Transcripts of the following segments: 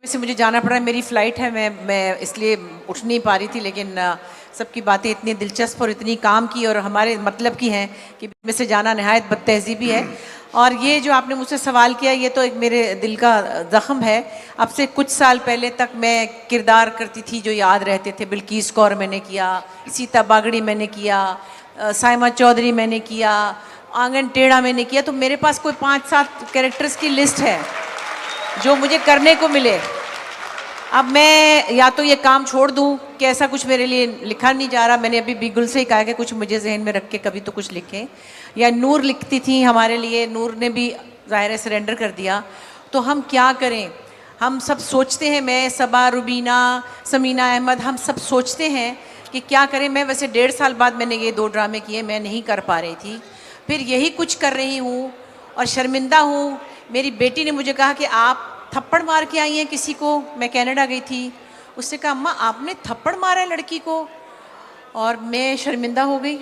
वैसे मुझे जाना पड़ा है, मेरी फ़्लाइट है, मैं इसलिए उठ नहीं पा रही थी, लेकिन सबकी बातें इतनी दिलचस्प और इतनी काम की और हमारे मतलब की हैं कि में से जाना नहायत बदतहज़ीबी है। और ये जो आपने मुझसे सवाल किया, ये तो एक मेरे दिल का ज़ख़्म है। अब से कुछ साल पहले तक मैं किरदार करती थी जो याद रहते थे। बिल्किस कौर मैंने किया, सीता बागड़ी मैंने किया, साइमा चौधरी मैंने किया, आंगन टेढ़ा मैंने किया। तो मेरे पास कोई 5-7 कैरेक्टर्स की लिस्ट है जो मुझे करने को मिले। अब मैं या तो ये काम छोड़ दूं कि ऐसा कुछ मेरे लिए लिखा नहीं जा रहा। मैंने अभी बिगुल से ही कहा कि कुछ मुझे जहन में रख के कभी तो कुछ लिखें। या नूर लिखती थी हमारे लिए, नूर ने भी ज़ाहिर सरेंडर कर दिया। तो हम क्या करें? हम सब सोचते हैं, मैं, सबा, रुबीना, समीना अहमद, हम सब सोचते हैं कि क्या करें। मैं वैसे 1.5 साल बाद मैंने ये 2 ड्रामे किए, मैं नहीं कर पा रही थी। फिर यही कुछ कर रही हूँ और शर्मिंदा हूँ। मेरी बेटी ने मुझे कहा कि आप थप्पड़ मार के आई हैं किसी को। मैं कनाडा गई थी, उससे कहा अम्मा आपने थप्पड़ मारा है लड़की को। और मैं शर्मिंदा हो गई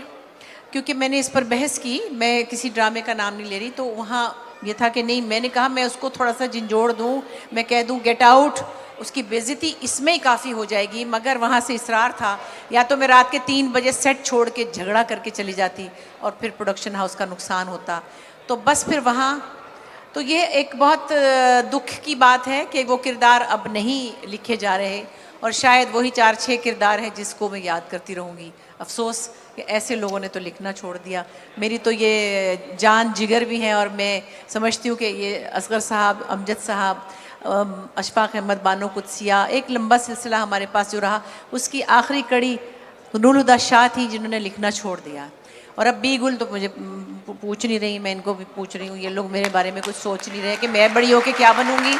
क्योंकि मैंने इस पर बहस की। मैं किसी ड्रामे का नाम नहीं ले रही। तो वहाँ ये था कि नहीं, मैंने कहा मैं उसको थोड़ा सा झंझोड़ दूँ, मैं कह दूँ गेट आउट, उसकी बेइज्जती इसमें ही काफ़ी हो जाएगी। मगर वहाँ से इसरार था, या तो मैं रात के 3 बजे सेट छोड़ के झगड़ा करके चली जाती और फिर प्रोडक्शन हाउस का नुकसान होता। तो बस फिर वहाँ, तो ये एक बहुत दुख की बात है कि वो किरदार अब नहीं लिखे जा रहे और शायद वही 4-6 किरदार हैं जिसको मैं याद करती रहूँगी। अफसोस कि ऐसे लोगों ने तो लिखना छोड़ दिया। मेरी तो ये जान जिगर भी हैं और मैं समझती हूँ कि ये असगर साहब, अमजद साहब, अशफाक अहमद, बानो कुदसिया, एक लंबा सिलसिला हमारे पास जो रहा, उसकी आखिरी कड़ी नूर हुदा शाह थी जिन्होंने लिखना छोड़ दिया। और अब बी गुल तो मुझे पूछ नहीं रही, मैं इनको भी पूछ रही हूँ। ये लोग मेरे बारे में कुछ सोच नहीं रहे कि मैं बड़ी होके क्या बनूंगी।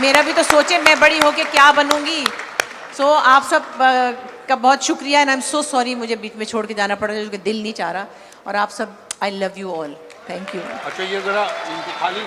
मेरा भी तो सोचे मैं बड़ी होके क्या बनूंगी। सो आप सब का बहुत शुक्रिया and I am so sorry, मुझे बीच में छोड़ के जाना पड़ा क्योंकि दिल नहीं चाह रहा। और आप सब, I love you all, thank you. अच्छा, ये जरा इनको खाली